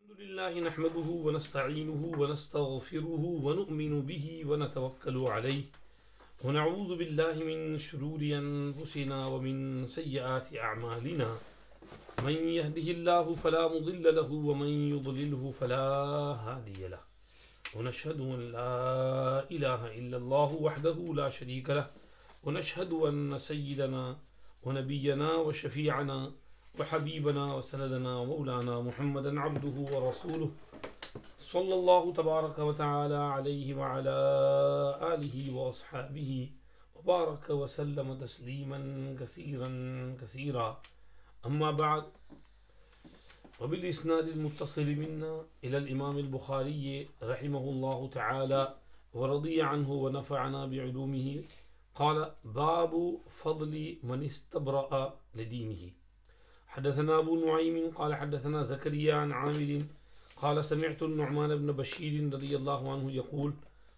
الحمد لله نحمده ونستعينه ونستغفره ونؤمن به ونتوكل عليه ونعوذ بالله من شرور أنفسنا ومن سيئات أعمالنا من يهده الله فلا مضل له ومن يضلله فلا هادي له ونشهد أن لا إله إلا الله وحده لا شريك له ونشهد أن سيدنا ونبينا وشفيعنا وحبيبنا وسندنا ومولانا محمدا عبده ورسوله صلى الله تبارك وتعالى عليه وعلى آله وأصحابه وبارك وسلم تسليما كثيرا كثيرا أما بعد وبالإسناد المتصل منا إلى الإمام البخاري رحمه الله تعالى ورضي عنه ونفعنا بعلومه قال باب فضل من استبرأ لدينه. حدثنا أبو نعيم قال حدثنا زكريا عن عامر قال سمعت النعمان بن بشير رضي الله عنه يقول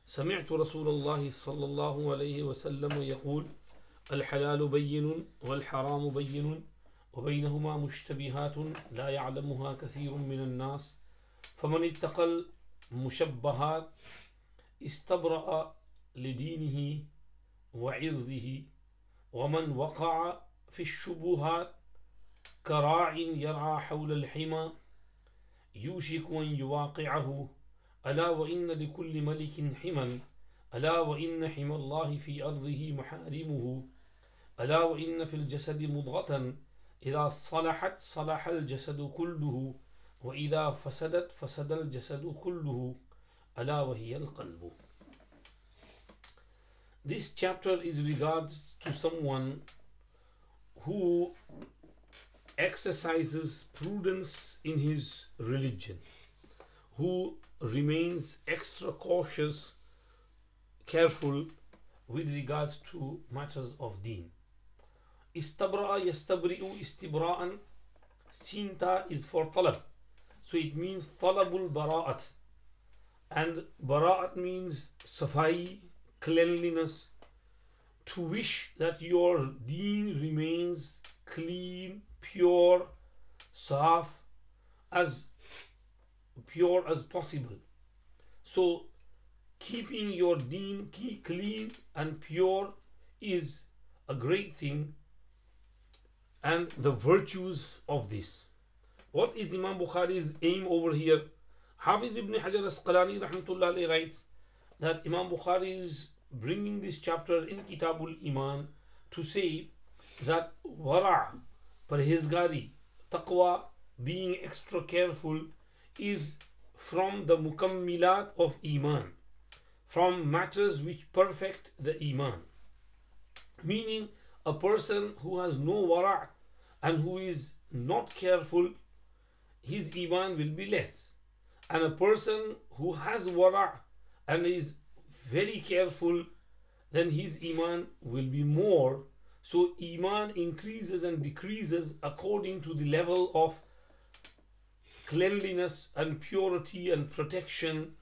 سمعت رسول الله صلى الله عليه وسلم يقول الحلال بين والحرام بين وبينهما مشتبهات لا يعلمها كثير من الناس فمن اتقى المشبهات استبرأ لدينه وعرضه ومن وقع في الشبهات كراع يرعى حول الحمى يوشك أن يواقعه ألا وإن لكل ملك حمى ألا وإن حمى الله في أرضه محارمه ألا وإن في الجسد مضغة إذا صلحت صلح الجسد كله وإذا فسدت فسد الجسد كله ألا وهي القلب. This chapter is regards to someone who exercises prudence in his religion, who remains extra cautious, careful with regards to matters of deen. Istabra'a yastabri'u istibra'an. Sinta is for talab, so it means talabul bara'at, and bara'at means safai, cleanliness, to wish that your deen remains clean, pure, saf, as pure as possible. So keeping your deen clean and pure is a great thing, and the virtues of this. What is Imam Bukhari's aim over here? Hafiz ibn Hajar Asqalani rahmatullah alayhi writes that Imam Bukhari is bringing this chapter in Kitabul Iman to say that wara', parhezgari, taqwa, being extra careful, is from the mukammilat of Iman, from matters which perfect the Iman. Meaning a person who has no wara' and who is not careful, his Iman will be less. And a person who has wara' and is very careful, then his Iman will be more. So Iman increases and decreases according to the level of cleanliness and purity and protection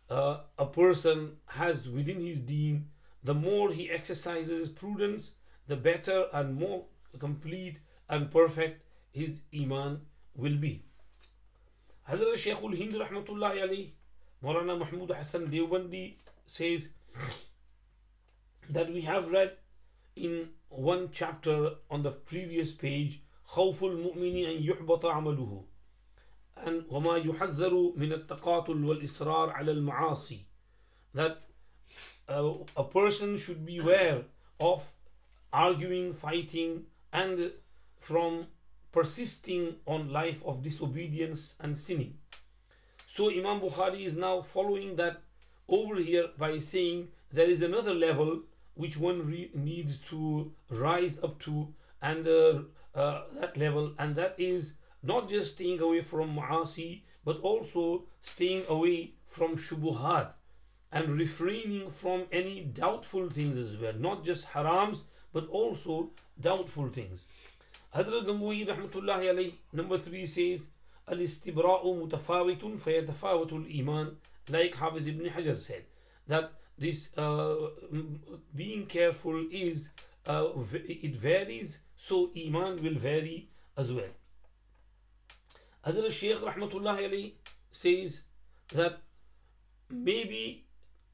a person has within his deen. The more he exercises prudence, the better and more complete and perfect his Iman will be. Hazrat Shaykh al-Hind rahmatullahi alayhi, Maulana Mahmud Hassan Deobandi says that we have read in one chapter on the previous page خوف المؤمن أن يحبط عمله and وما يحذر من التقاتل والإصرار على المعاصي, that a person should beware of arguing, fighting, and from persisting on life of disobedience and sinning. So Imam Bukhari is now following that over here by saying there is another level which one needs to rise up to, and that level, and that is not just staying away from ma'asi, but also staying away from shubuhat and refraining from any doubtful things as well, not just harams but also doubtful things. Hazrat Gangohi rahmatullahi alayhi, number 3, says al-istibra'u mutafawitun fayatafawatul iman, like Hafiz ibn Hajar said, that this being careful is it varies, so Iman will vary as well. Hazrat Shaykh rahmatullahi alayhi says that maybe,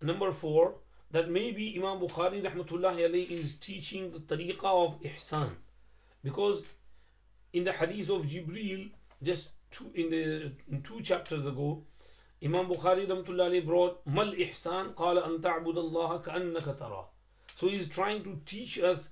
number 4, that maybe Imam Bukhari rahmatullahi alayhi is teaching the tariqah of ihsan, because in the hadith of Jibreel, just in 2 chapters ago, Imam Bukhari rahmatullahi alayhi brought mal ihsan qala an ta'bud Allah ka'annaka tarah. So he is trying to teach us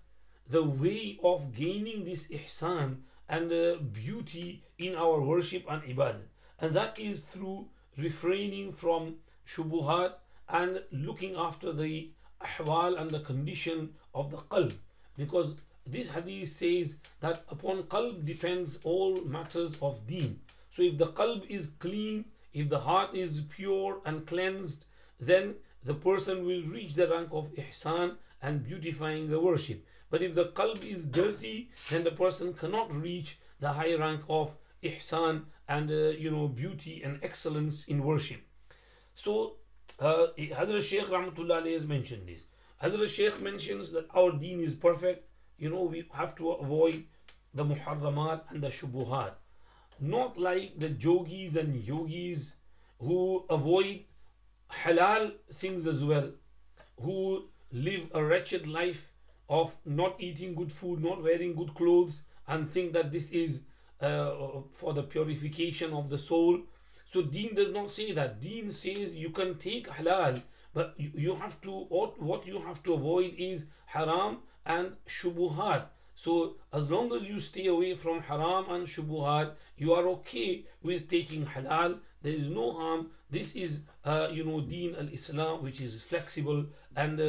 the way of gaining this ihsan and the beauty in our worship and ibadah, and that is through refraining from shubuhat and looking after the ahwal and the condition of the qalb, because this hadith says that upon qalb depends all matters of deen. So if the qalb is clean, if the heart is pure and cleansed, then the person will reach the rank of ihsan and beautifying the worship. But if the qalb is dirty, then the person cannot reach the high rank of ihsan and beauty and excellence in worship. So Hazrat Shaykh Rahmatullah Alayhi has mentioned this. Hazrat Shaykh mentions that our deen is perfect. We have to avoid the muharramat and the shubuhat, not like the jogis and yogis who avoid halal things as well, who live a wretched life of not eating good food, not wearing good clothes, and think that this is for the purification of the soul. So deen does not say that. Deen says you can take halal, but you have to, what you have to avoid is haram and shubuhat. So as long as you stay away from haram and shubuhat, you are okay with taking halal. There is no harm. This is deen al-Islam, which is flexible and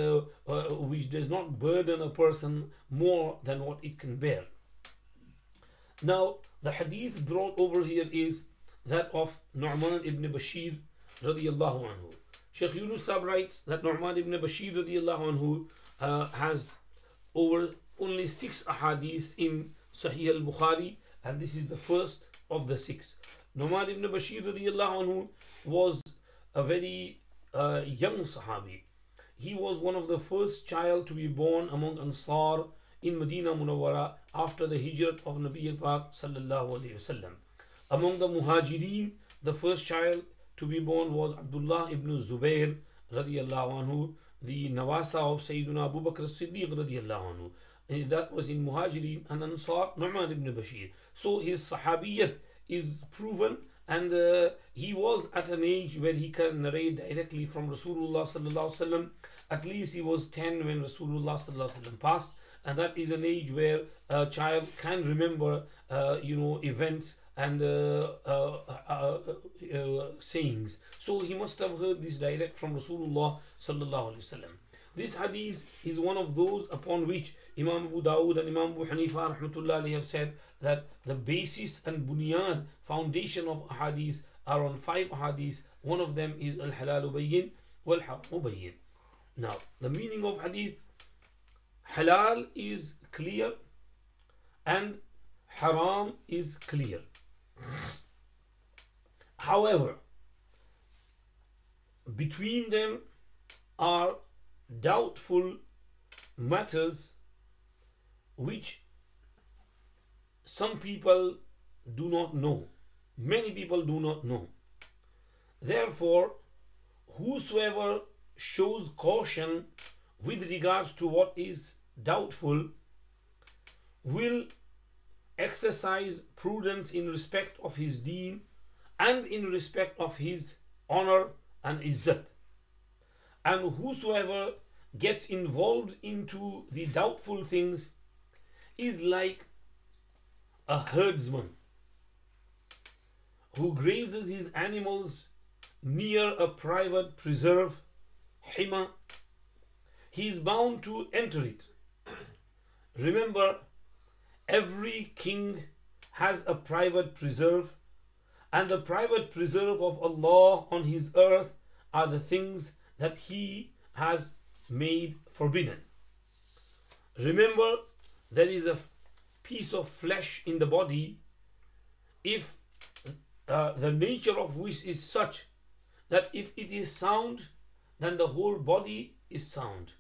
which does not burden a person more than what it can bear. Now the hadith brought over here is that of Nu'man ibn Bashir radiyallahu anhu. Shaykh Yunus Sahib writes that Nu'man ibn Bashir radiyallahu anhu has over only 6 ahadith in Sahih al-Bukhari, and this is the first of the 6. Nu'man ibn Bashir radiyallahu anhu was a very young Sahabi. He was one of the first child to be born among Ansar in Medina Munawwara after the hijrat of Nabi Pak sallallahu alayhi wasallam. Among the Muhajirin, the first child to be born was Abdullah ibn Zubair radiyallahu anhu, the Nawasa of Sayyidina Abu Bakr as-Siddiq radiyallahu anhu. And that was in Muhajirin and Ansar, Nu'man ibn Bashir. So his Sahabiyyat is proven, and he was at an age where he can narrate directly from Rasulullah sallallahu alaihi wasallam. At least he was 10 when Rasulullah sallallahu alaihi wasallam passed, and that is an age where a child can remember events and sayings. So he must have heard this direct from Rasulullah sallallahu alaihi wasallam. This hadith is one of those upon which Imam Abu Dawud and Imam Abu Hanifa rahmatullah alayhi have said that the basis and bunyad, foundation of hadith, are on 5 hadiths. One of them is al-halal bayyin wal-haram bayyin. Now the meaning of hadith: halal is clear and haram is clear. However, between them are doubtful matters which some people do not know, many people do not know. Therefore, whosoever shows caution with regards to what is doubtful will exercise prudence in respect of his deen and in respect of his honor and izzat. And whosoever gets involved into the doubtful things is like a herdsman who grazes his animals near a private preserve, hima. He is bound to enter it. Remember, every king has a private preserve, and the private preserve of Allah on his earth are the things that he has made forbidden. Remember, there is a piece of flesh in the body, if the nature of which is such that if it is sound, then the whole body is sound,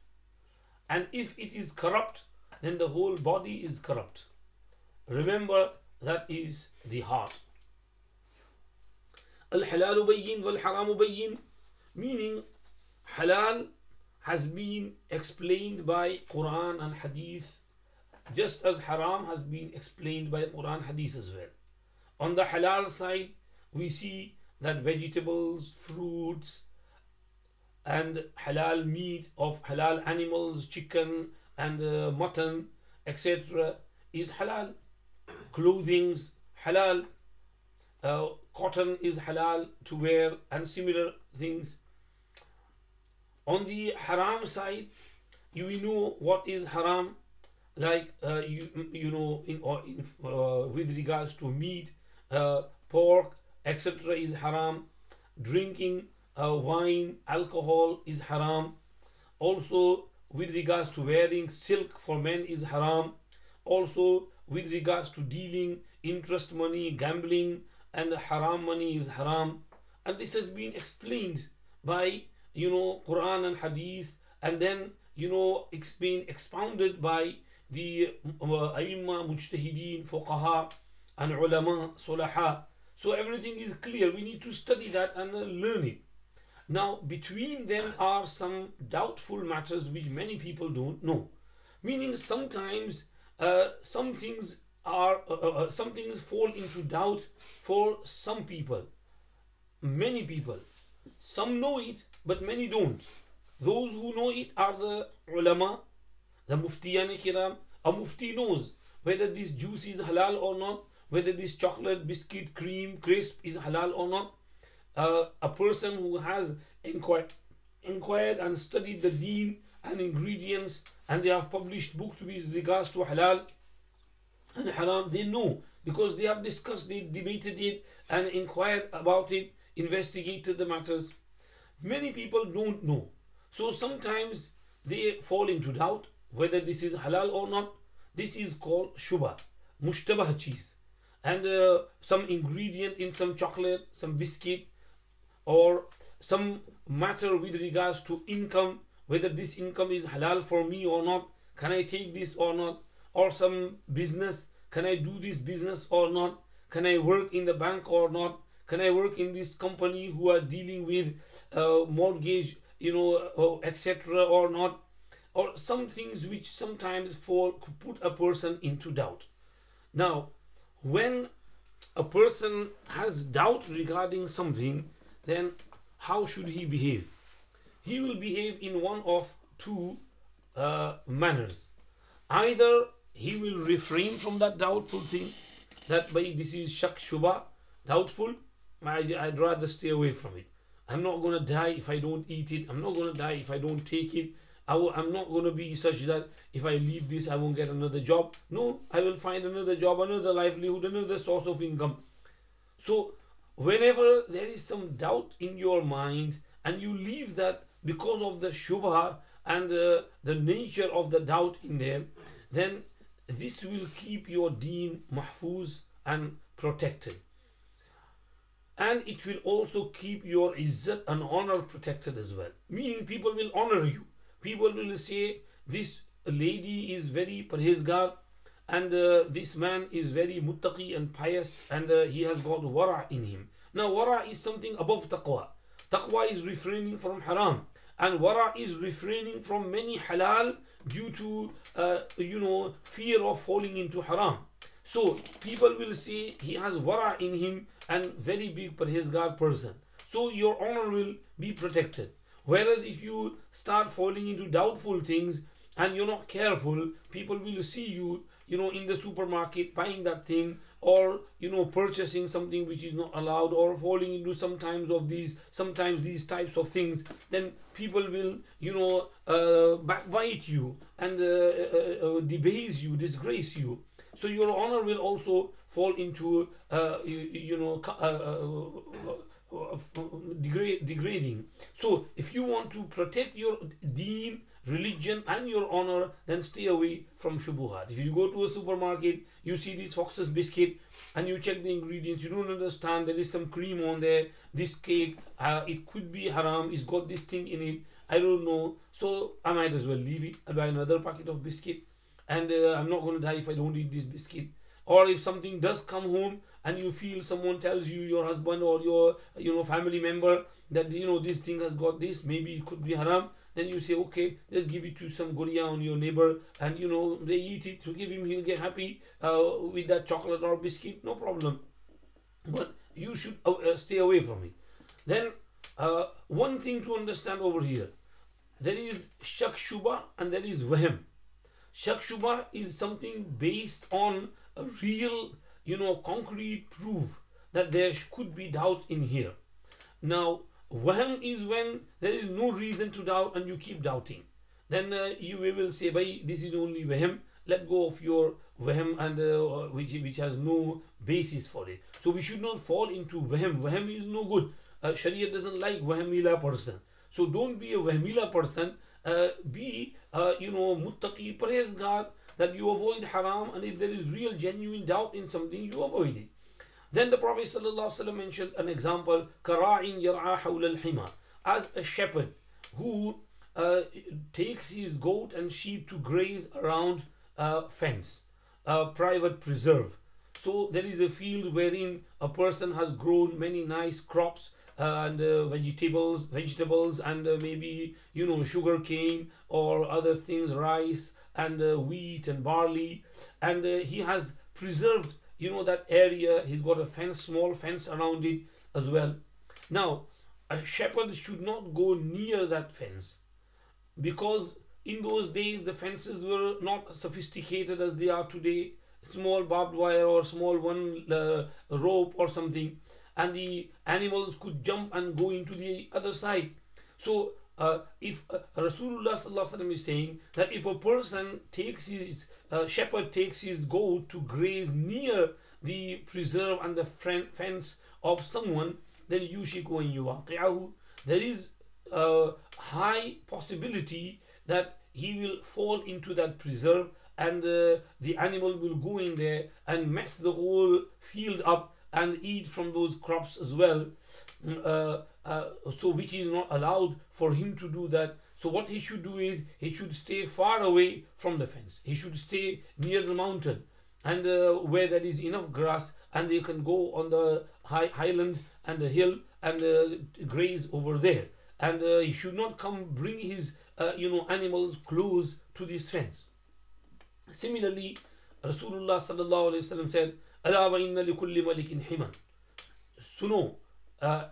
and if it is corrupt, then the whole body is corrupt. Remember, that is the heart. Al-halalu bayyin wal-haramu bayyin, meaning halal has been explained by Quran and Hadith, just as haram has been explained by Quran Hadith as well. On the halal side, we see that vegetables, fruits, and halal meat of halal animals, chicken and mutton, etc., is halal. Clothing's halal, cotton is halal to wear, and similar things. On the haram side, you know what is haram, like you know with regards to meat, pork, etc., is haram. Drinking wine, alcohol is haram. Also, with regards to wearing silk for men is haram. Also, with regards to dealing interest money, gambling, and haram money is haram. And this has been explained by Quran and Hadith, and then it's been expounded by the Aimma, Mujtahideen, Fuqaha, and Ulama, Sulaha. So everything is clear. We need to study that and learn it. Now, between them are some doubtful matters which many people don't know. Meaning, sometimes some things fall into doubt for some people, many people. Some know it, but many don't. Those who know it are the ulama, the muftiyan kiram. A mufti knows whether this juice is halal or not, whether this chocolate, biscuit, cream, crisp is halal or not. A person who has inquired and studied the deen and ingredients, and they have published books with regards to halal and haram, they know, because they have discussed it, debated it, and inquired about it, investigated the matters. Many people don't know. So sometimes they fall into doubt whether this is halal or not. This is called shubha, mushtabah cheese. And some ingredient in some chocolate, some biscuit, or some matter with regards to income, whether this income is halal for me or not, can I take this or not, or some business, can I do this business or not, can I work in the bank or not, can I work in this company who are dealing with mortgage, etc., or not, or some things which sometimes put a person into doubt. Now, when a person has doubt regarding something, then how should he behave? He will behave in one of two manners. Either he will refrain from that doubtful thing, that by this is shak shubha, doubtful, I'd rather stay away from it. I'm not going to die if I don't eat it. I'm not going to die if I don't take it. I'm not going to be such that if I leave this, I won't get another job. No, I will find another job, another livelihood, another source of income. So whenever there is some doubt in your mind and you leave that because of the shubha and the nature of the doubt in there, then this will keep your deen mahfuz and protected. And it will also keep your izzat and honor protected as well. Meaning people will honor you. People will say, this lady is very parhezgar, and this man is very muttaqi and pious, and he has got wara in him. Now wara is something above taqwa. Taqwa is refraining from haram, and wara is refraining from many halal due to fear of falling into haram. So people will say he has wara in him and very big parhezgar person. So your honor will be protected. Whereas if you start falling into doubtful things and you're not careful, people will see you, in the supermarket buying that thing, or purchasing something which is not allowed, or falling into sometimes these types of things. Then people will backbite you and debase you, disgrace you. So your honor will also fall into degrading. So if you want to protect your deen, religion, and your honor, then stay away from shubuhat. If you go to a supermarket, you see this Fox's biscuit, and you check the ingredients, you don't understand, there is some cream on there, this cake, it could be haram, it's got this thing in it, I don't know, so I might as well leave it. I'll buy another packet of biscuit, and I'm not going to die if I don't eat this biscuit. or if something does come home and you feel someone tells you, your husband or your family member, that this thing has got this, maybe it could be haram, then you say, okay, let's give it to some guriya on your neighbor, and they eat it, to give him, he'll get happy with that chocolate or biscuit, no problem. But you should stay away from it. Then one thing to understand over here, there is shak shubha and there is wahm. Shak shubha is something based on a real, concrete proof that there could be doubt in here. Now, wahm is when there is no reason to doubt and you keep doubting. Then you will say, bhai, this is only wahm. Let go of your wahm, and which has no basis for it. So we should not fall into wahm. Wahm is no good. Sharia doesn't like wahmila person. So don't be a wahmila person. Be muttaqi, parhezgar, that you avoid haram, and if there is real genuine doubt in something, you avoid it. Then the Prophet ﷺ mentioned an example, kara'in yar'a hawla al-hima, as a shepherd who takes his goat and sheep to graze around a fence, a private preserve. So there is a field wherein a person has grown many nice crops and vegetables and maybe sugar cane or other things, rice and wheat and barley, and he has preserved that area. He's got a small fence around it as well. Now a shepherd should not go near that fence, because in those days the fences were not sophisticated as they are today, small barbed wire or small one rope or something, and the animals could jump and go into the other side. So if Rasulullah ﷺ is saying that if a person takes his shepherd takes his goat to graze near the preserve and the fence of someone, then yushiku an yuwaqi'ahu, there is a high possibility that he will fall into that preserve, and the animal will go in there and mess the whole field up and eat from those crops as well. So which is not allowed for him to do that. So what he should do is he should stay far away from the fence. He should stay near the mountain, and where there is enough grass and they can go on the highlands and the hill and graze over there. And he should not bring his animals close to this fence. Similarly, Rasulullah sallallahu alaihi wasallam said, "Ala wa inna likulli malikin himan." Suno,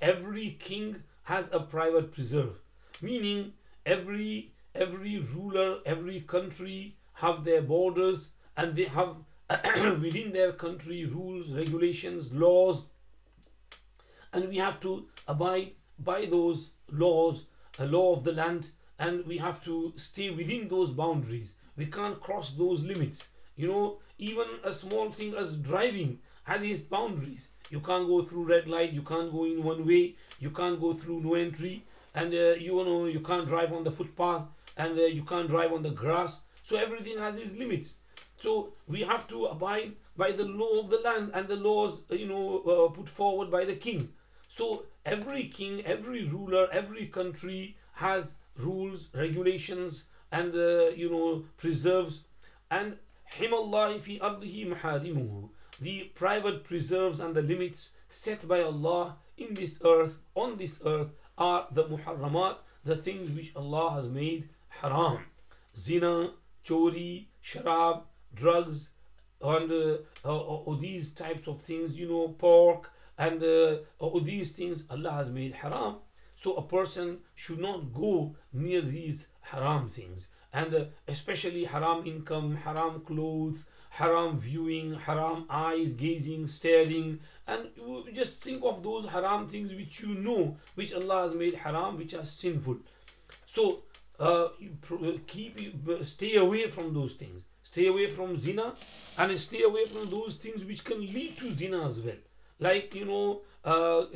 every king has a private preserve, meaning every ruler, every country have their borders, and they have within their country rules, regulations, laws, and we have to abide by those laws, a law of the land, and we have to stay within those boundaries. We can't cross those limits. Even a small thing as driving has its boundaries. You can't go through red light, you can't go in one way, you can't go through no entry, and you can't drive on the footpath, and you can't drive on the grass. So everything has its limits. So we have to abide by the law of the land and the laws put forward by the king. So every king, every ruler, every country has rules, regulations, and preserves. And himallahi fi ardihi maharimuhu, the private preserves and the limits set by Allah in this earth, on this earth, are the muharramat, the things which Allah has made haram. Zina, chori, sharab, drugs, and these types of things, pork, and these things Allah has made haram. So a person should not go near these haram things, and especially haram income, haram clothes, haram viewing, haram eyes, gazing, staring, and you just think of those haram things which Allah has made haram, which are sinful. So stay away from those things. Stay away from zina, and stay away from those things which can lead to zina as well, like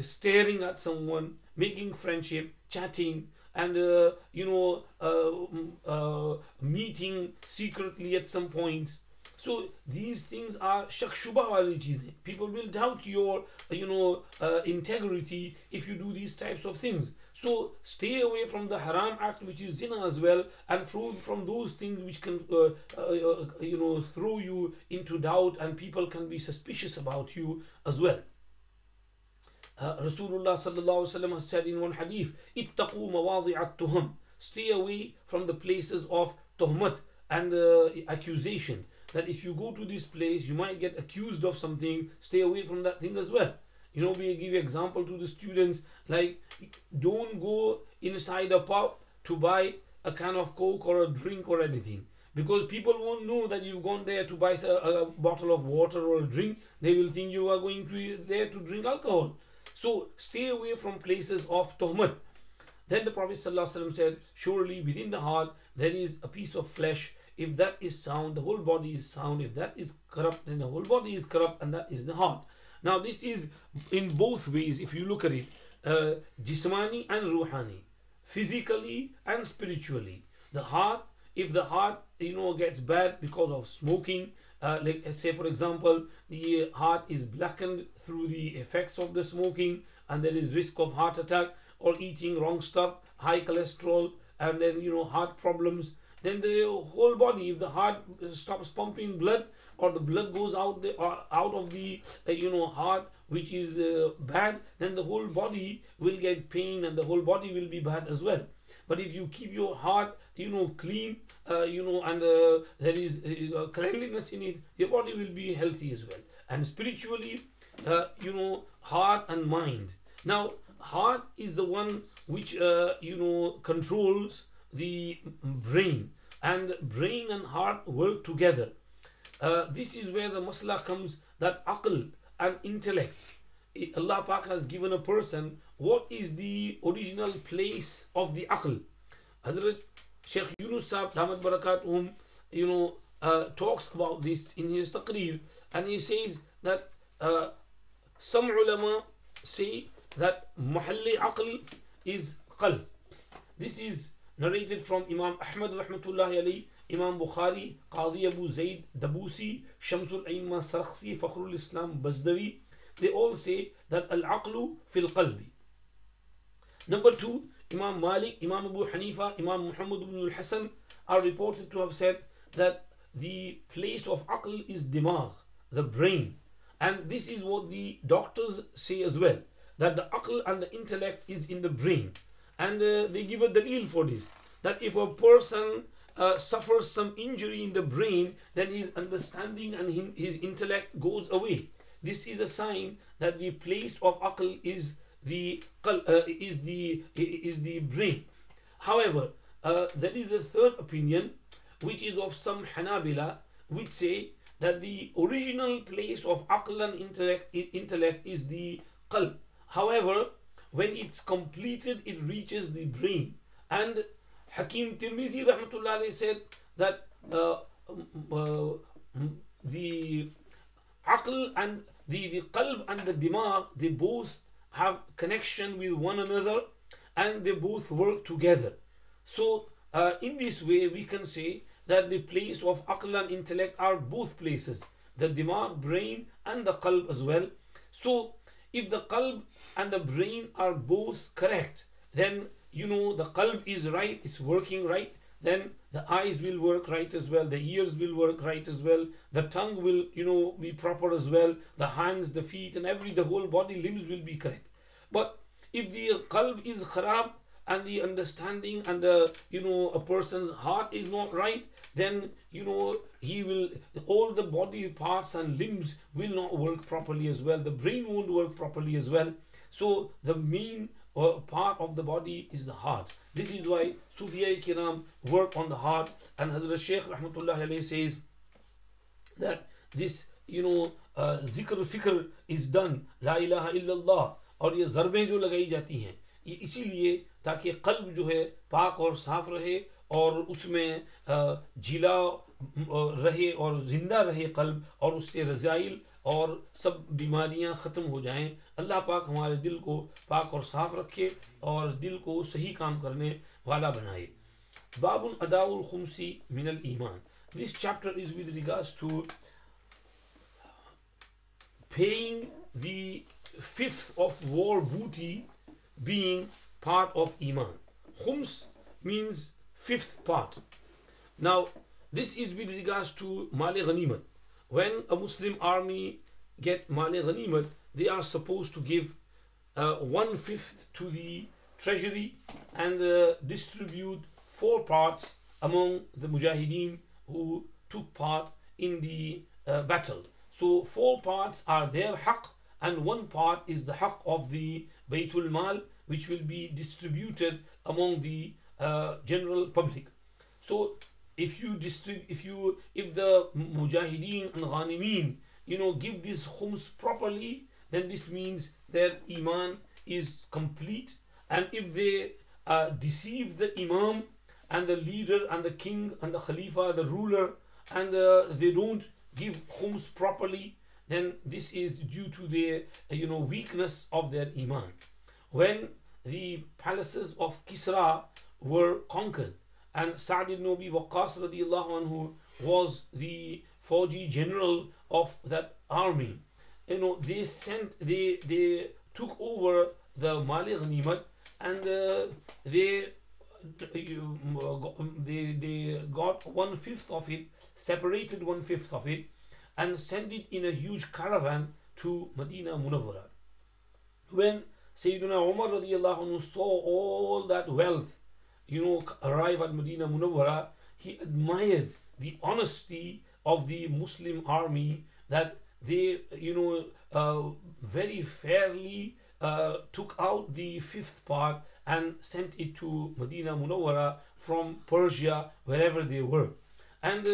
staring at someone, making friendship, chatting, and meeting secretly at some points. So these things are shak shubha wali cheezein. People will doubt your integrity if you do these types of things. So stay away from the haram act, which is zina as well, and from those things which can throw you into doubt, and people can be suspicious about you as well. Rasulullah sallallahu alaihi wasallam has said in one hadith, ittaqu mawadi'at tuham, stay away from the places of tuhmat and accusation, that if you go to this place you might get accused of something. Stay away from that thing as well. We give example to the students, like don't go inside a pub to buy a can of Coke or a drink or anything, because people won't know that you've gone there to buy a bottle of water or a drink. They will think you are going there to drink alcohol. So stay away from places of tuhmat. Then the Prophet ﷺ said, surely within the heart there is a piece of flesh. If that is sound, the whole body is sound. If that is corrupt, then the whole body is corrupt, and that is the heart. Now this is in both ways. If you look at it, jismani and ruhani, physically and spiritually. The heart, if the heart gets bad because of smoking, like say for example, the heart is blackened through the effects of the smoking, and there is risk of heart attack, or eating wrong stuff, high cholesterol, and then heart problems. Then the whole body, if the heart stops pumping blood, or the blood goes out of the heart, which is bad, then the whole body will get pain, and the whole body will be bad as well. But if you keep your heart clean, and there is cleanliness in it, your body will be healthy as well. And spiritually, heart and mind. Now heart is the one which controls the brain, and brain and heart work together. This is where the masla comes, that aql and intellect. Allah Pak has given a person what is the original place of the aql. Hazrat Shaykh Yunus Sahib Damat Barakatuhum talks about this in his taqreer, and he says that some ulama say that mahalli aql is qalb. This is narrated from Imam Ahmad rahmatullahi alayhi, Imam Bukhari, Qadi Abu Zayd Dabusi, Shamsul Aimma Sarakhsi, Fakhrul Islam Bazdawi. They all say that al-aqlu fil qalbi. Number two, Imam Malik, Imam Abu Hanifa, Imam Muhammad ibn al-Hasan are reported to have said that the place of aql is dimagh, the brain. And this is what the doctors say as well, that the aql and the intellect is in the brain. And they give a dalil for this, that if a person suffers some injury in the brain, then his understanding and his intellect goes away. This is a sign that the place of aql is the brain. However, there is a third opinion, which is of some Hanabila, which say that the original place of aql and intellect is the qalb. However, when it's completed, it reaches the brain. And Hakim Tirmizi rahmatullah alayhi said that the aql and the qalb and the dimagh, they both have connection with one another, and they both work together. So in this way we can say that the place of aql and intellect are both places, the dimagh, brain, and the qalb as well. So if the qalb and the brain are both correct, then the qalb is right, it's working right, then the eyes will work right as well, the ears will work right as well, the tongue will be proper as well, the hands, the feet, and the whole body limbs will be correct. But if the qalb is kharab, and the understanding and the a person's heart is not right, then all the body parts and limbs will not work properly as well, the brain won't work properly as well. So the main part of the body is the heart. This is why Sufiya Kiram work on the heart, and Hazrat Shaykh rahmatullahi alayhi says that this zikr fikr is done, la ilaha illallah, और ये ज़रबें जो लगाई जाती हैं ये इसीलिए ताकि क़ल्ब जो है पाक और साफ रहे, और उसमें जिला रहे और ज़िंदा रहे क़ल्ब, और उससे रज़ाइल और सब बीमारियां ख़त्म हो जाएं। अल्लाह पाक हमारे दिल को पाक और साफ रखे और दिल को सही काम करने वाला बनाए। बाबुन अदाउल खुमसी मिनल ईमान। this chapter is with regards to paying the fifth of war booty being part of Iman. Khums means fifth part. Now, this is with regards to Mali Ghanimat. When a Muslim army get Mali Ghanimat, they are supposed to give 1/5 to the treasury and distribute 4 parts among the Mujahideen who took part in the battle. So 4 parts are their haqq, and 1 part is the haqq of the Baytul Mal, which will be distributed among the general public. So if the Mujahideen and Ghanimeen, give this khums properly, then this means their Iman is complete. And if they deceive the Imam and the leader and the king and the Khalifa, the ruler, and they don't give khums properly, then this is due to the weakness of their Iman. When the palaces of Kisra were conquered, and Sa'd ibn Abi Waqqas radiallahu anhu was the Fauji general of that army, they took over the Mali Ghanimat, and they got 1/5 of it, separated 1/5 of it, and sent it in a huge caravan to Medina Munawwara. When Sayyidina Umar radiallahu anhu saw all that wealth arrive at Medina Munawwara, he admired the honesty of the Muslim army, that they very fairly took out the 5th part and sent it to Medina Munawwara from Persia, wherever they were. And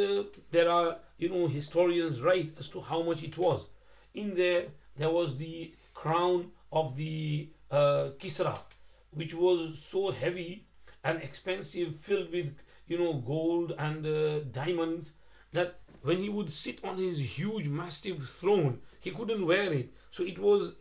there are historians write as to how much it was. In there was the crown of the Kisra, which was so heavy and expensive, filled with gold and diamonds, that when he would sit on his huge massive throne, he couldn't wear it. So it was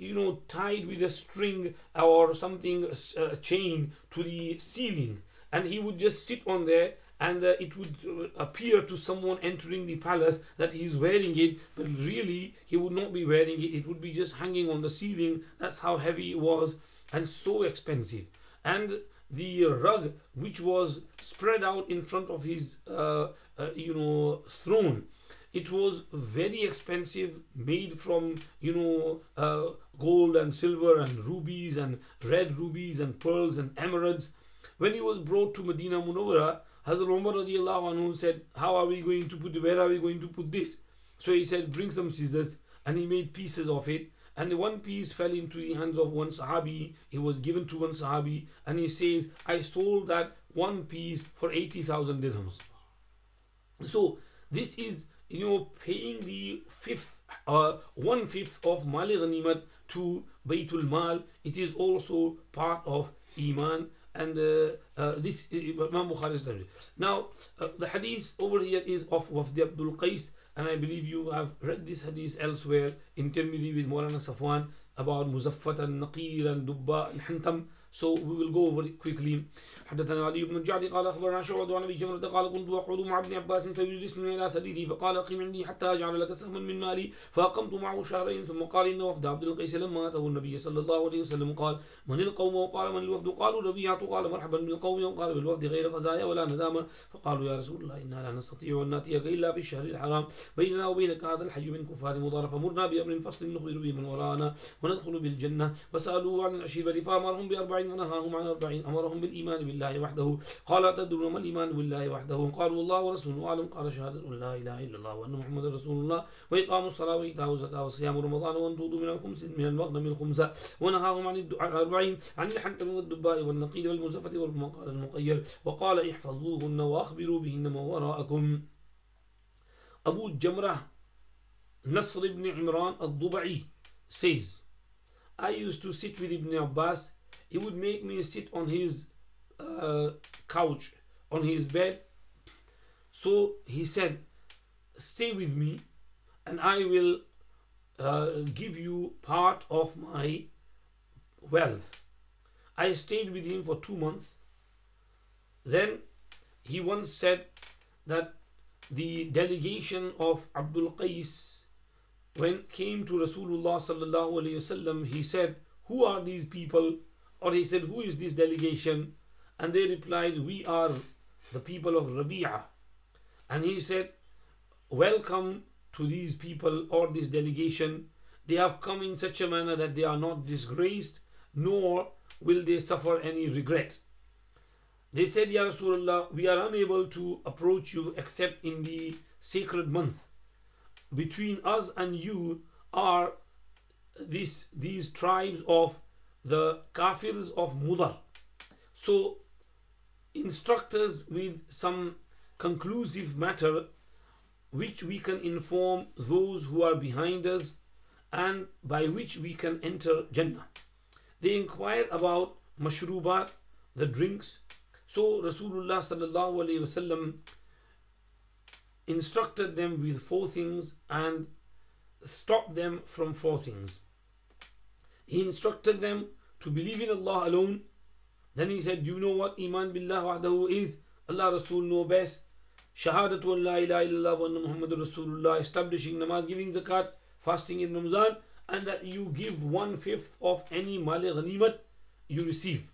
tied with a string or something, a chain to the ceiling, and he would just sit on there, and it would appear to someone entering the palace that he is wearing it, but really he would not be wearing it. It would be just hanging on the ceiling. That's how heavy it was and so expensive. And the rug which was spread out in front of his throne, it was very expensive, made from gold and silver and rubies and red rubies and pearls and emeralds. When he was brought to Medina Munawwara, Hazrat Umar radiallahu anhu said, where are we going to put this? So he said, bring some scissors, and he made pieces of it, and one piece fell into the hands of one Sahabi. It was given to one Sahabi, and he says, I sold that one piece for 80,000 dirhams. So this is paying the 1/5 of Mali Ghanimat to Baytul Mal. It is also part of Iman, and this Imam Bukhari studies. Now the hadith over here is of Wafd Abdul Qais, and I believe you have read this hadith elsewhere in Tirmidhi with Maulana Safwan about Muzaffat and Naqir and Dubba and Hantam. So we will go over it quickly. حدثنا علي بن الجعد قال أخبرنا شعبة عن أبي جمرة قال كنت أقعد مع ابن عباس فيجلسني إلى سريري فقال أقم عندي حتى أجعل لك سهما من مالي فأقمت معه شهرين ثم قال إن وفد عبد القيس لما أتوا النبي صلى الله عليه وسلم قال من القوم وقال من الوفد قالوا ربيعة قال مرحبا بالقوم وقال بالوفد غير خزايا ولا ندامة فقالوا يا رسول الله إنا لا نستطيع أن نأتيك إلا في الشهر الحرام بيننا وبينك هذا الحي من كفار مضار فمرنا بأمر فصل نخبر به من وراءنا وندخل بالجنة وسألوه عن العشيرة فأمرهم ب40 ونهاهم عن 40 أمرهم بالإيمان بالله وحده قال تدرون ما الإيمان بالله وحده قالوا الله ورسوله أعلم قال شهادة أن لا إله إلا الله وأن محمد رسول الله وإقام الصلاة وإيتاء الزكاة وصيام رمضان وانضود من الخمس من المغنم الخمسة ونهاهم عن 40 عن الحنتم والدباء والنقيل والمزفة والمقال المقير وقال احفظوهن وأخبروا بهن ما وراءكم. Abu Jamrah Nasr ibn Imran al-Dubai says, I used to sit with Ibn Abbas. He would make me sit on his couch, on his bed. So he said, stay with me and I will give you part of my wealth. I stayed with him for 2 months. Then he once said that the delegation of Abdul Qais, when came to Rasulullah sallallahu alaihi wasallam, he said, who are these people? Or he said, who is this delegation? And they replied, we are the people of Rabi'ah. And he said, welcome to these people or this delegation. They have come in such a manner that they are not disgraced, nor will they suffer any regret. They said, Ya Rasulullah, we are unable to approach you except in the sacred month. Between us and you are these tribes of the Kafirs of Mudar. So instruct us with some conclusive matter which we can inform those who are behind us and by which we can enter Jannah. They inquired about mashrubat, the drinks. So Rasulullah sallallahu alaihi wasallam instructed them with 4 things and stopped them from 4 things. He instructed them to believe in Allah alone. Then he said, do you know what Iman billah wahdahu is? Allah Rasul know best. Shahadatu an la ilaha illallah wa anna Muhammadur Rasulullah, establishing namaz, giving zakat, fasting in Ramadan, and that you give 1/5 of any mal ghanimat you receive.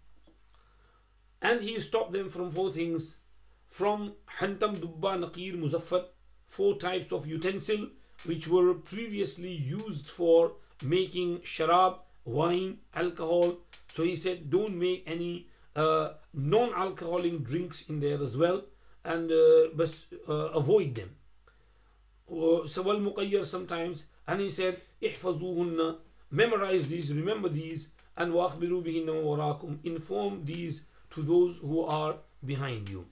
And he stopped them from 4 things, from hantam, dubba, naqir, muzaffat, 4 types of utensil which were previously used for making sharab, wine, alcohol. So he said, don't make any non-alcoholic drinks in there as well, and avoid them. Sawal muqayyar sometimes. And he said, ihfazuhunna, memorize these, remember these, and wa'akhbiru bihinna warakum, inform these to those who are behind you.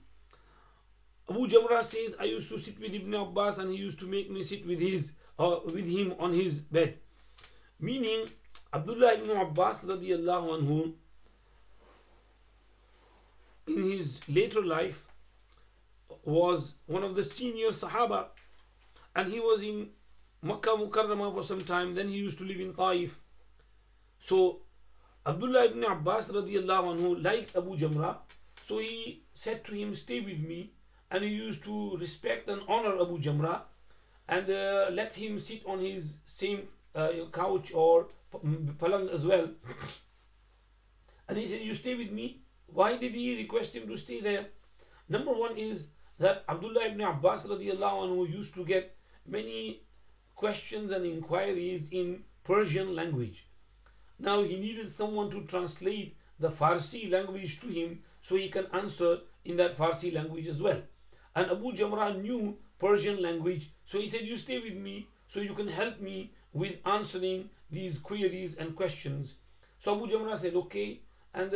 Abu Jamrah says, I used to sit with Ibn Abbas and he used to make me sit with him on his bed. Meaning, Abdullah ibn Abbas radiyallahu anhu, in his later life, was one of the senior Sahaba, and he was in Makkah Mukarramah for some time. Then he used to live in Taif. So Abdullah ibn Abbas radiyallahu anhu liked Abu Jamrah, so he said to him, stay with me, and he used to respect and honor Abu Jamrah and let him sit on his same couch or palang as well. And he said, you stay with me. Why did he request him to stay there? Number 1 is that Abdullah ibn Abbas radiyallahu anhu used to get many questions and inquiries in Persian language. Now he needed someone to translate the Farsi language to him so he can answer in that Farsi language as well. And Abu Jamrah knew Persian language, so he said, you stay with me so you can help me with answering these queries and questions. So Abu Jamrah said, okay. And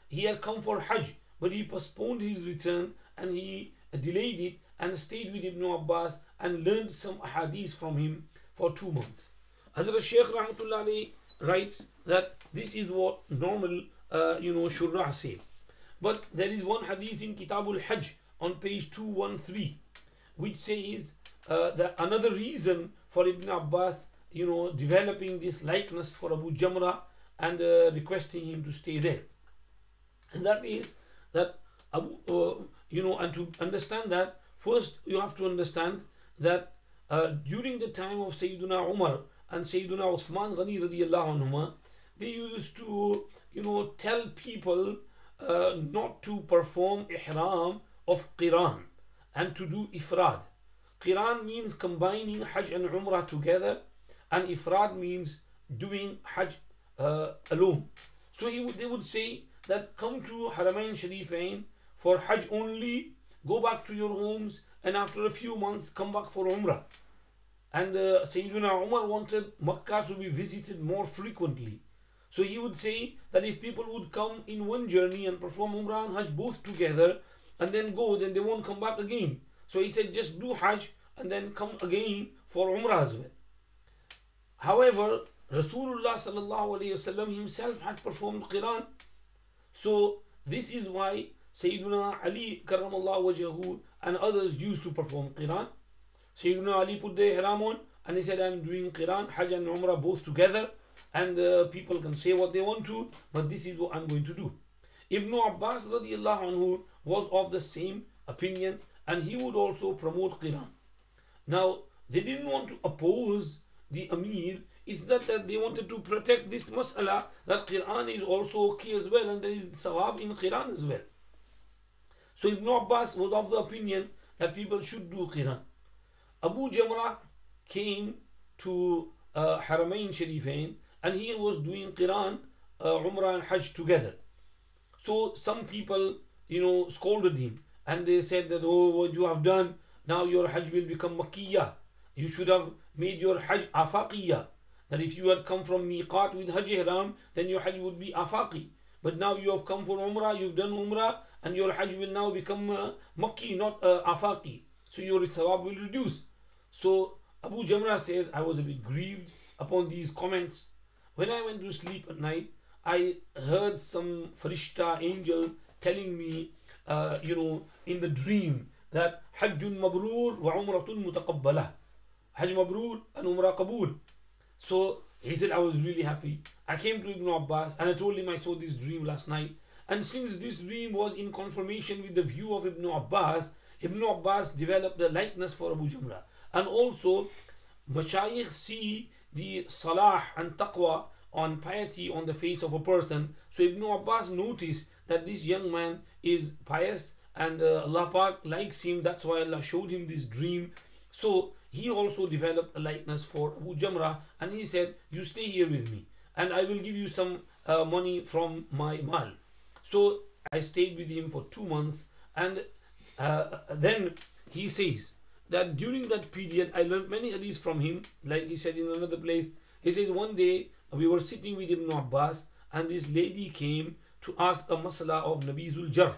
he had come for Hajj, but he postponed his return and he delayed it and stayed with Ibn Abbas and learned some hadith from him for 2 months. Hazrat Shaykh Rahmatullah alayhi writes that this is what normal shurrah say. But there is one hadith in Kitabul Hajj on page 213 which says that another reason for Ibn Abbas developing this likeness for Abu Jamrah and requesting him to stay there. And that is that and to understand that, first you have to understand that during the time of Sayyiduna Umar and Sayyiduna Uthman Ghani radiyallahu anhuma, they used to tell people not to perform ihram of Qiran and to do ifrad. Qiran means combining Hajj and Umrah together, and ifrad means doing Hajj alone. So they would say that come to Haramain Sharifain for Hajj only, go back to your homes, and after a few months come back for Umrah. And Sayyiduna Umar wanted Makkah to be visited more frequently. So he would say that if people would come in one journey and perform Umrah and Hajj both together and then go, then they won't come back again. So he said just do Hajj and then come again for Umrah as well. However, Rasulullah sallallahu alayhi wasallam himself had performed Qiran. So this is why Sayyiduna Ali karramallahu wajhahu and others used to perform Qiran. Sayyiduna Ali put the ihram on and he said, I'm doing Qiran, Hajj and Umrah both together, and people can say what they want to, but this is what I'm going to do. Ibn Abbas radiyallahu anhu was of the same opinion, and he would also promote Qiran. Now, they didn't want to oppose the Amir. It's that they wanted to protect this mas'ala that Quran is also okay as well, and there is sawab in Quran as well. So Ibn Abbas was of the opinion that people should do Quran. Abu Jamrah came to Haramain Sharifain, and he was doing Quran, Umrah and Hajj together. So some people, scolded him, and they said that, oh, what you have done, now your Hajj will become Makkiyah. You should have made your Hajj Afaqiyah. That if you had come from Miqat with Hajj Ihram, then your Hajj would be Afaqi. But now you have come for Umrah, you've done Umrah, and your Hajj will now become Makki, not Afaqi. So your thawab will reduce. So Abu Jamrah says, I was a bit grieved upon these comments. When I went to sleep at night, I heard some Farishta angel telling me, in the dream that Hajjun Mabrur wa Umratun Mutaqabbalah. Hajj Mabrur and Umrah Qabul. So he said, I was really happy. I came to Ibn Abbas and I told him I saw this dream last night. And since this dream was in confirmation with the view of Ibn Abbas developed a likeness for Abu Jamrah. And also, Mashayikh see the salah and taqwa on piety on the face of a person. So Ibn Abbas noticed that this young man is pious and Allah Pak likes him. That's why Allah showed him this dream. So he also developed a likeness for Abu Jamrah, and he said, you stay here with me and I will give you some money from my mal. So I stayed with him for 2 months, and then he says that during that period I learned many hadiths from him. Like he said in another place, he says one day we were sitting with Ibn Abbas and this lady came to ask a masala of Nabizul Jar,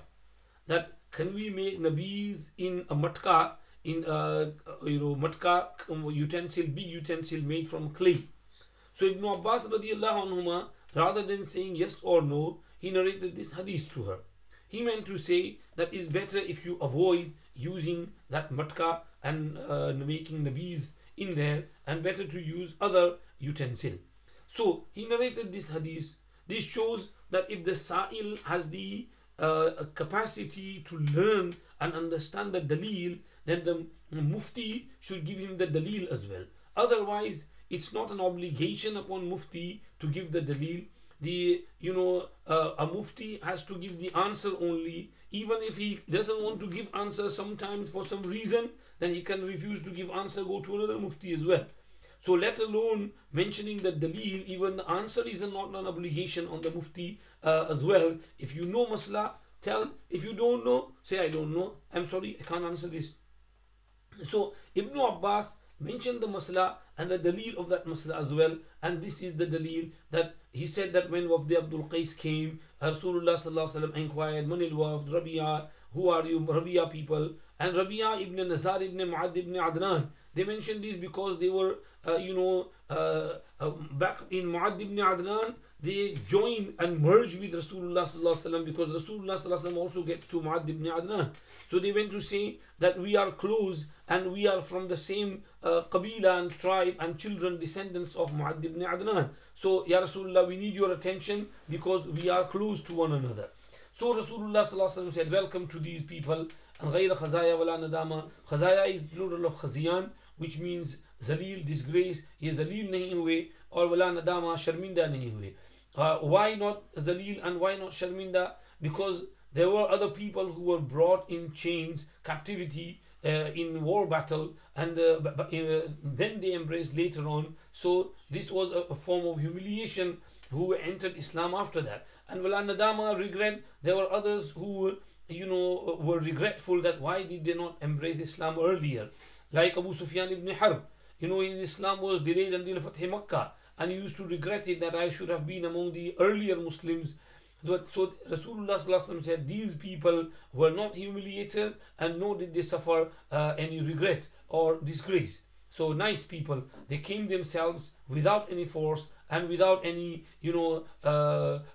that can we make Nabis in a matka, in matka utensil, big utensil made from clay. So Ibn Abbas radiallahu anhuma, rather than saying yes or no, he narrated this hadith to her. He meant to say that it's better if you avoid using that matka and making nabis in there, and better to use other utensil. So he narrated this hadith. This shows that if the sa'il has the capacity to learn and understand the dalil, then the mufti should give him the dalil as well. Otherwise, it's not an obligation upon mufti to give the dalil. A mufti has to give the answer only. Even if he doesn't want to give answer sometimes for some reason, then he can refuse to give answer, go to another mufti as well. So let alone mentioning the dalil, even the answer is not an obligation on the mufti as well. If you know masla, tell. If you don't know, say I don't know, I'm sorry, I can't answer this. So Ibn Abbas mentioned the masla and the dalil of that masla as well, and this is the dalil that he said that when Wafd Abdul Qais came, Rasulullah sallallahu alaihi wasallam inquired, Manil Wafd, Rabia, who are you, Rabia people? And Rabia ibn Nazar ibn Mu'ad ibn Adnan, they mentioned this because they were back in Mu'ad ibn Adnan, they joined and merged with Rasulullah sallallahu alaihi wasallam, because Rasulullah sallallahu alaihi wasallam also gets to Mu'ad ibn Adnan. So they went to say that we are close and we are from the same qabila and tribe and children, descendants of Mu'ad ibn Adnan. So Ya Rasulullah, we need your attention because we are close to one another. So Rasulullah sallallahu alaihi wasallam said, welcome to these people. And ghayra khazaya wala nadama. Khazaya is plural of khaziyan, which means zalil, disgrace. Ye zalil nahi hue, or wala nadama, sharminda nahi hue. Why not zalil and why not sharminda? Because there were other people who were brought in chains, captivity, in war battle, and then they embraced later on. So this was a form of humiliation who entered Islam after that. And wala nadama, regret. There were others who were regretful that why did they not embrace Islam earlier, like Abu Sufyan ibn Harb. His Islam was delayed until Fath Makkah, and he used to regret it that I should have been among the earlier Muslims. So Rasulullah sallallahu alaihi wasallam said these people were not humiliated, and nor did they suffer any regret or disgrace. So nice people, they came themselves without any force and without any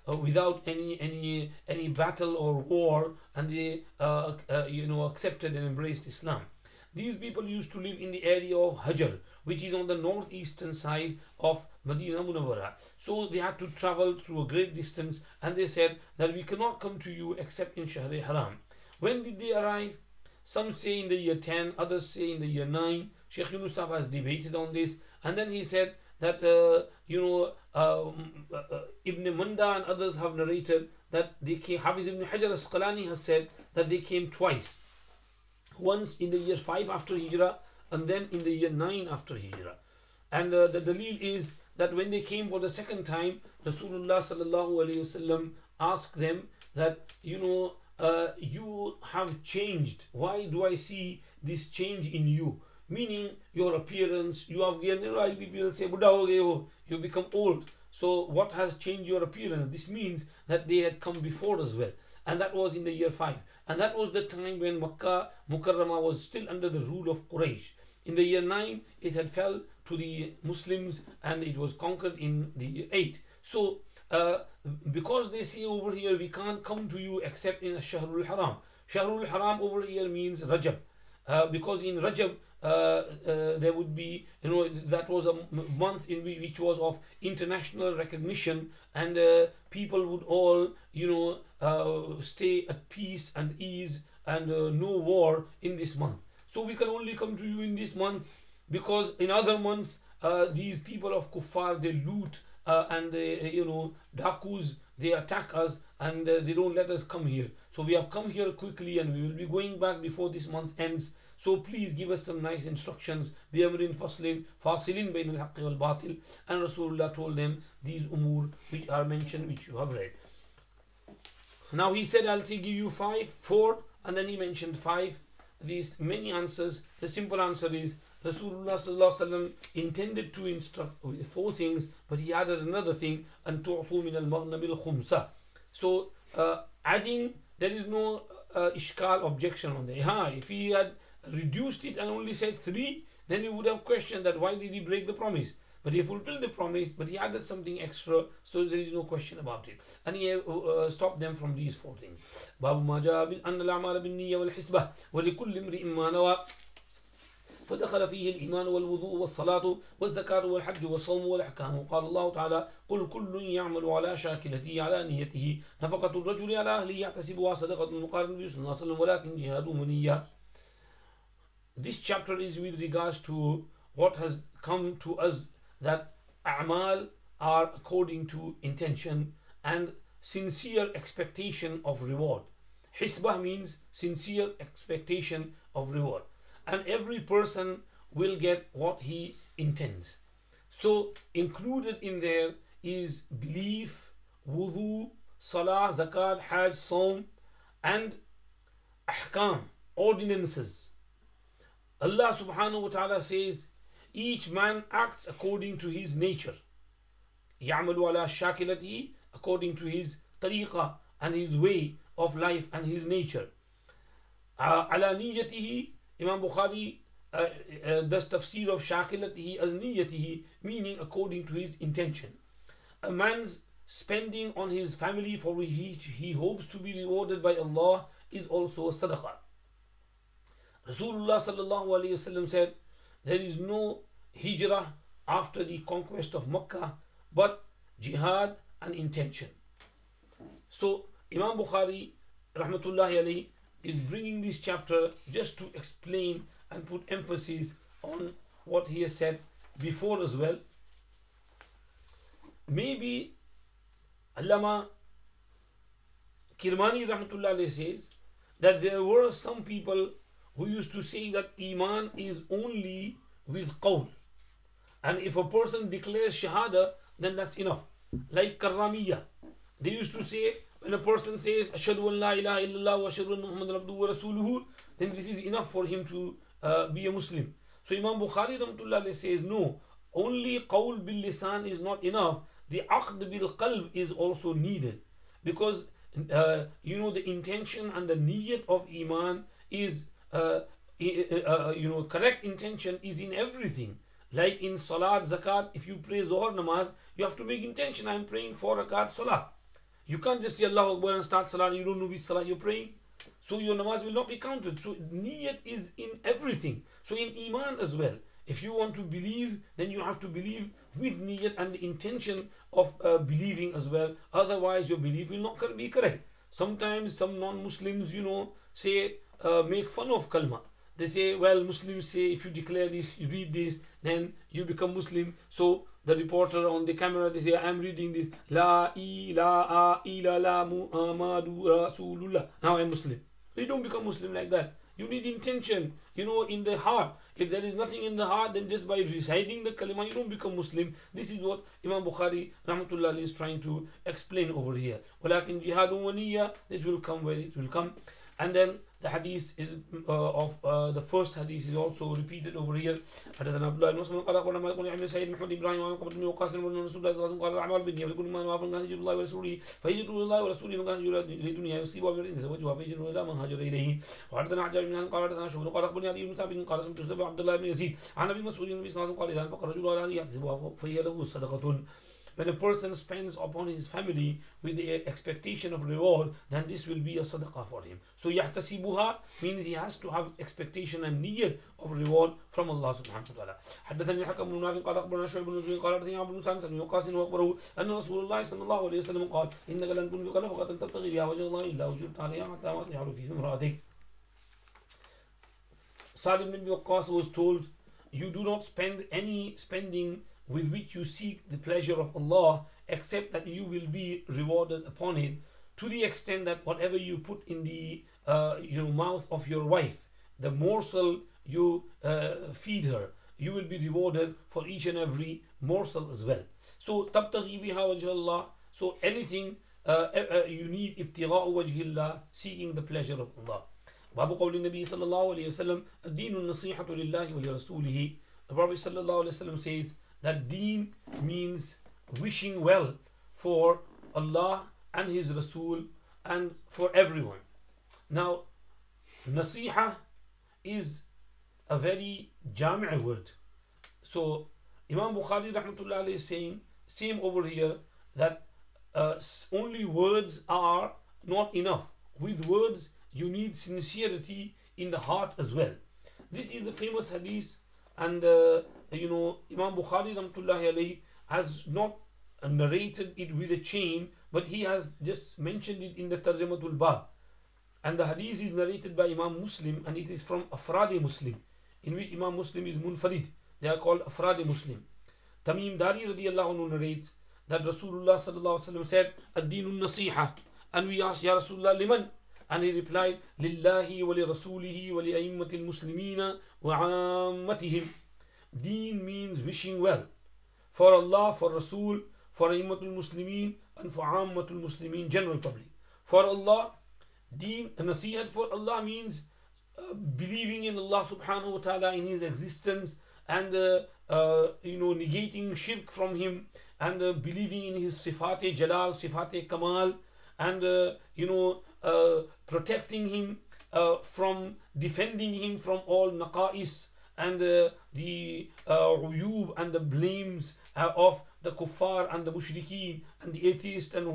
without any battle or war, and they accepted and embraced Islam. These people used to live in the area of Hajar, which is on the northeastern side of Medina Munawwara. So they had to travel through a great distance, and they said that we cannot come to you except in Shahr Haram. When did they arrive? Some say in the year 10, others say in the year 9. Sheikh Yunus Sahib has debated on this, and then he said that Ibn Manda and others have narrated that they came. Hafiz Ibn Hajar Asqalani has said that they came twice, once in the year 5 after Hijrah and then in the year 9 after Hijrah. And the dalil is that when they came for the second time, Rasulullah sallallahu alaihi wasallam asked them that, you have changed. Why do I see this change in you? Meaning your appearance, you have, people say, Buddha ho gaye ho, you become old. So what has changed your appearance? This means that they had come before as well. And that was in the year 5. And that was the time when Makkah Mukarramah was still under the rule of Quraysh. In the year 9, it had fell to the Muslims and it was conquered in the year 8. So, because they say over here, we can't come to you except in Shahrul Haram. Shahrul Haram over here means Rajab. Because in Rajab, there would be, that was a month in which was of international recognition, and people would all, stay at peace and ease and no war in this month. So we can only come to you in this month, because in other months, these people of Kuffar, they loot and they, Dakus, they attack us and they don't let us come here. So we have come here quickly and we will be going back before this month ends. So please give us some nice instructions. بِأَمْرٍ فَصْلٍ فَاصِلٍ بَيْنَ الْحَقِّ وَالْبَاطِلِ. And Rasulullah told them these umur which are mentioned, which you have read. Now he said, I'll give you 4, and then he mentioned 5. These many answers. The simple answer is Rasulullah sallallahu alaihi wasallam intended to instruct with 4 things, but he added another thing, and tu'tu min al-maghnam al-khumsa. So adding, there is no ishkal, objection on there. If he had reduced it and only said 3, then we would have questioned that why did he break the promise. But he fulfilled the promise, but he added something extra, so there is no question about it. And he stopped them from these 4 things. باب ما جاء أن الأعمال بالنية والحسبة ولكل امرئ ما نوى فدخل فيه الإيمان والوضوء والصلاة والزكاة والحج والصوم والأحكام. قال الله تعالى قل كل يعمل على شاكلته على نيته نفقة الرجل على أهله يحتسبها صدقة مقارن النبي صلى الله عليه وسلم ولكن جهاد منية. This chapter is with regards to what has come to us, that a'mal are according to intention and sincere expectation of reward. Hisbah means sincere expectation of reward. And every person will get what he intends. So included in there is belief, wudu, salah, zakat, hajj, saum, and ahkam, ordinances. Allah subhanahu wa ta'ala says, each man acts according to his nature. يَعْمَلُ عَلَى شَاكِلَتِهِ, according to his tariqah and his way of life and his nature. عَلَى نِيَّتِهِ, Imam Bukhari does tafsir of shakilatihi as niyatihi, meaning according to his intention. A man's spending on his family for which he hopes to be rewarded by Allah is also a sadaqah. Rasulullah sallallahu alayhi wasallam said, there is no hijrah after the conquest of Makkah, but jihad and intention. So Imam Bukhari rahmatullahi alayhi is bringing this chapter just to explain and put emphasis on what he has said before as well. Maybe Allama Kirmani rahmatullahi alayhi says that there were some people who used to say that Iman is only with qawl, and if a person declares shahada, then that's enough. Like Karramiyyah, they used to say, when a person says ashhadu an la ilaha illallah wa ashhadu anna muhammadan abduhu wa rasuluhu, then this is enough for him to be a Muslim. So Imam Bukhari rahmatullahi says, no, only qawl bil lisan is not enough. The aqd bil qalb is also needed, because the intention and the niyyat of Iman is correct intention is in everything. Like in salat, zakat, if you pray Zohar namaz, you have to make intention, I am praying 4 rakat salah. You can't just say Allahu Akbar and start salah and you don't know which salah you're praying. So your namaz will not be counted. So niyyat is in everything. So in Iman as well, if you want to believe, then you have to believe with niyyat and the intention of believing as well. Otherwise your belief will not be correct. Sometimes some non-Muslims, say make fun of kalma. They say, well, Muslims say if you declare this, you read this, then you become Muslim. So the reporter on the camera, they say, I'm reading this, La ilaha illallah Muhammadu Rasulullah. Now I'm Muslim. You don't become Muslim like that. You need intention, in the heart. If there is nothing in the heart, then just by reciting the kalima, you don't become Muslim. This is what Imam Bukhari rahmatullah is trying to explain over here. وَلَكِنْ جِهَادٌ وَنِيَّةٌ. This will come where it will come. And then the hadith is of the first hadith is also repeated over here. حدثنا عبد الله بن مسلم قال أخبرنا مالك بن يحيى بن سعيد بن محمد إبراهيم عن قبة بن وقاص بن رسول الله صلى الله عليه وسلم قال الأعمال بالنيات ولكل ما وافق كان هجر الله ورسوله فهجر الله ورسوله من كان يريد لدنيا يصيبها بمرء يتزوجها فهجر إلى من هاجر إليه. وحدثنا حجاج بن قال حدثنا شعبة قال أخبرني علي بن ثابت قال سمعت عبد الله بن يزيد عن أبي مسعود النبي صلى الله عليه وسلم قال إذا أنفق الرجل على أهله يحتسبها فهي له صدقة. When a person spends upon his family with the expectation of reward, then this will be a sadaqah for him. So yahtasibuha means he has to have expectation and niyyat of reward from Allah subhanahu wa ta'ala. حدثني الحكم بن نافع قال أخبرنا شعيب بن زبير قال حدثني عبد المسلم بن وقاص وأخبره أن رسول الله صلى الله عليه وسلم قال إنك لن تنفق نفقة تبتغي بها وجه الله إلا وجبت عليها حتى ما تجعل في امرأتك. Salim bin Waqqas was told, you do not spend any spending with which you seek the pleasure of Allah, except that you will be rewarded upon it, to the extent that whatever you put in the mouth of your wife, the morsel you feed her, you will be rewarded for each and every morsel as well. So tabtaghi biha wajh Allah. So anything you need ibtigha'u wajhillah, seeking the pleasure of Allah. Babu qawli Nabi sallallahu alayhi wa sallam, ad-deenu an-nasihatu lillahi wa li rasulihi. The Prophet sallallahu alayhi wa sallam says that deen means wishing well for Allah and His Rasul and for everyone. Now, nasiha is a very jami' word. So, Imam Bukhari rahmatullah is saying, same over here, that only words are not enough. With words, you need sincerity in the heart as well. This is the famous hadith, and Imam Bukhari rahmatullahi alayhi has not narrated it with a chain, but he has just mentioned it in the Tarjamatul Bab. And the hadith is narrated by Imam Muslim, and it is from Afrad Muslim, in which Imam Muslim is Munfarid. They are called Afrad Muslim. Tamim Dari radiyallahu anhu narrates that Rasulullah sallallahu alaihi wasallam said, Ad-Deenu Nasiha. And we asked, Ya Rasulullah, liman? And he replied, Lillahi wa li rasulihi wa li a'immatil muslimina wa 'ammatihim. Deen means wishing well for Allah, for Rasul, for a'immatul muslimin, and for 'ammatul muslimin, general public. For Allah, deen, nasihat for Allah means believing in Allah subhanahu wa ta'ala, in His existence, and negating shirk from Him, and believing in His sifat-e jalal, sifat-e kamal, and protecting Him from defending Him from all naqa'is and the uyub and the blames of the kuffar and the mushrikeen and the atheist and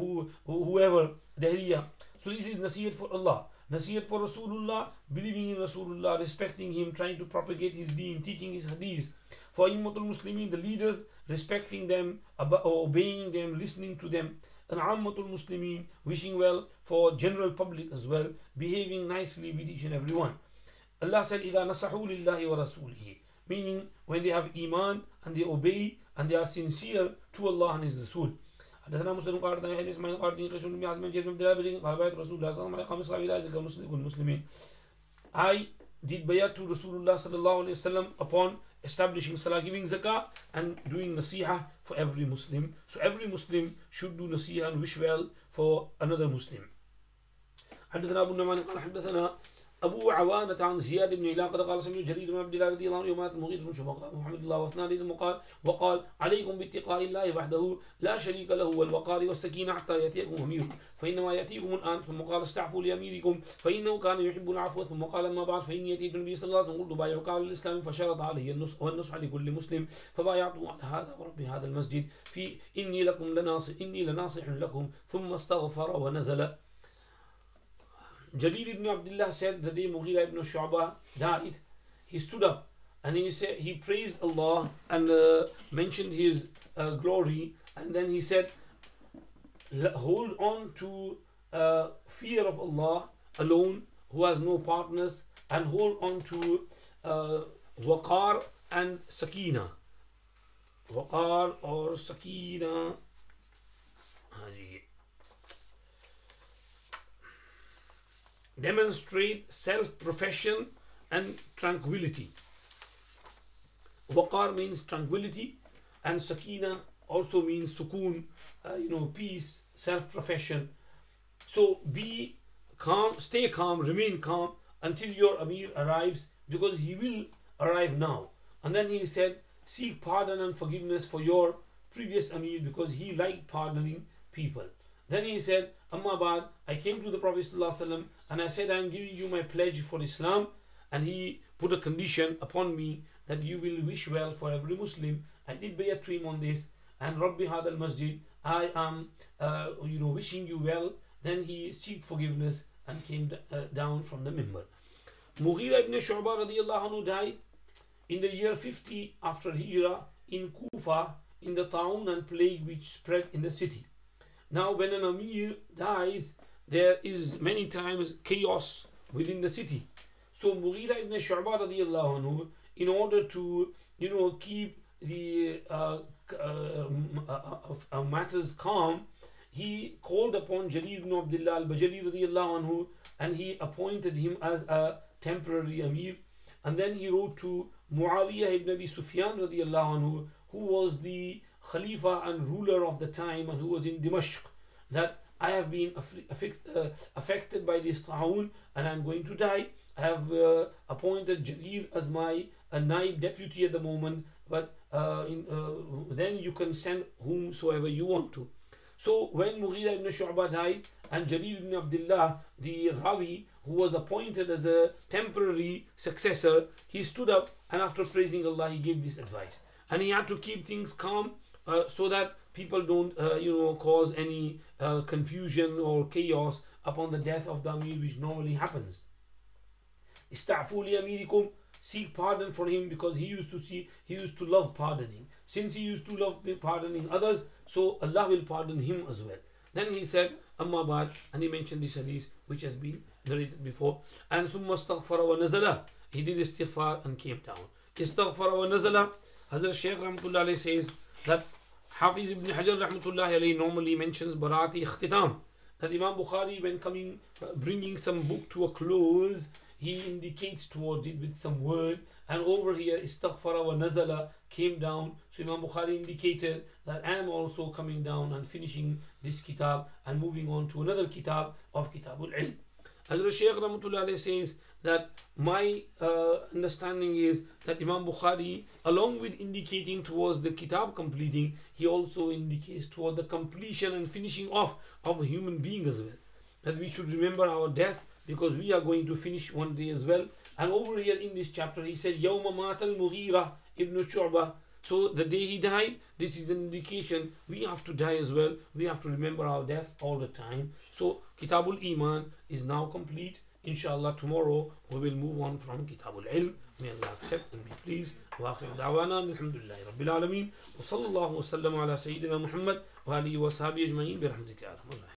whoever, dahriya. So this is nasiyat for Allah. Nasiyat for Rasulullah, believing in Rasulullah, respecting him, trying to propagate his deen, teaching his hadith. For Immatul Muslimin, the leaders, respecting them, obeying them, listening to them. And Ammatul Muslimin, wishing well for general public as well, behaving nicely with each and every one. Allah said, إِذَا نَصَحُوا لِلَّهِ وَرَسُولِهِ, meaning when they have Iman and they obey and they are sincere to Allah and His Rasul. حدثنا مسلم قال حدثنا يحيى اسماعيل قال حدثني قيس بن عازم بن جابر بن عبد الله قال بايعت رسول الله صلى الله عليه وسلم على خمس روايات المسلمين. I did bayat to Rasulullah sallallahu alaihi wasallam upon establishing salah, giving zakah, and doing nasiha for every Muslim. So every Muslim should do nasiha and wish well for another Muslim. حدثنا أبو النعمان قال حدثنا أبو عوانة عن زياد بن علاقة قال سمعت جرير بن عبد الله رضي الله عنه يوم المغيرة بن شعبة محمد الله واثنان وقال عليكم باتقاء الله وحده لا شريك له والوقار والسكينة حتى يأتيكم أميركم فإنما يأتيكم الآن. ثم قال استعفوا لأميركم فإنه كان يحب العفو. ثم قال أما بعد فإني أتيت النبي صلى الله عليه وسلم قلت بايعك على الإسلام فشرط علي النصح لكل مسلم فبايعته على هذا ورب هذا المسجد في إني لناصح لكم. ثم استغفر ونزل. Jarir ibn Abdullah said the day Mughira ibn Shu'bah died, he stood up and he praised Allah and mentioned His glory, and then he said, hold on to fear of Allah alone, who has no partners, and hold on to waqar and sakina. Waqar or sakina. Demonstrate self-profession and tranquility. Waqar means tranquility, and sakina also means sukoon, peace, self-profession. So be calm, stay calm, remain calm until your Amir arrives, because he will arrive now. And then he said, seek pardon and forgiveness for your previous Amir, because he liked pardoning people. Then he said, Amma Ba'd, I came to the Prophet ﷺ and I said, I am giving you my pledge for Islam. And he put a condition upon me that you will wish well for every Muslim. I did bayat to him on this. And Rabbi Hadal Masjid, I am wishing you well. Then he sought forgiveness and came down from the mimbar. Mughira ibn Shu'bah radiyallahu anhu died in the year 50 after Hijrah in Kufa, in the Ta'un and plague which spread in the city. Now when an Amir dies, there is many times chaos within the city. So Mughira ibn Shu'bah radiyallahu anhu, in order to keep the matters calm, he called upon Jarir ibn Abdullah al-Bajali radiyallahu anhu, and he appointed him as a temporary Amir. And then he wrote to Muawiyah ibn Abi Sufyan radiyallahu anhu, who was the Khalifa and ruler of the time and who was in Dimashq, that I have been affected by this ta'un and I am going to die. I have appointed Jarir as my naib deputy at the moment, but then you can send whomsoever you want to. So when Mughira ibn Shu'bah died, and Jarir ibn Abdullah, the Rawi, who was appointed as a temporary successor, he stood up and after praising Allah, he gave this advice. And he had to keep things calm so that people don't cause any confusion or chaos upon the death of the Amir, which normally happens. Ista'fu li amirikum, seek pardon for him, because he used to love pardoning. Since he used to love pardoning others, so Allah will pardon him as well. Then he said, Amma Ba'd, and he mentioned this hadith which has been narrated before. And thumma astaghfara wa nazala, he did istighfar and came down. Istaghfara wa nazala, Hazrat Shaykh Rahmatullah Alayhi says that Hafiz ibn Hajar Rahmatullah Alayhi normally mentions Barati Ikhtitam, that Imam Bukhari, when bringing some book to a close, he indicates towards it with some word. And over here, istaghfara wa nazala, came down. So Imam Bukhari indicated that I am also coming down and finishing this kitab and moving on to another kitab of Kitabul Ilm. Hazrat Shaykh Rahmatullah Alayhi says that my understanding is that Imam Bukhari, along with indicating towards the kitab completing, he also indicates toward the completion and finishing off of a human being as well. That we should remember our death, because we are going to finish one day as well. And over here in this chapter, he said, Yawma matal Mughira ibn Shu'bah. So the day he died, this is an indication we have to die as well. We have to remember our death all the time. So Kitabul Iman is now complete. Inshallah, tomorrow we will move on from Kitabul Ilm. May Allah accept and be pleased. Wa akhir da'wana alhamdulillahi rabbil alameen. Wa sallallahu wa sallam ala Sayyidina Muhammad wa alihi wa sahbihi ajma'in bi rahmatika ya arhamar rahimin.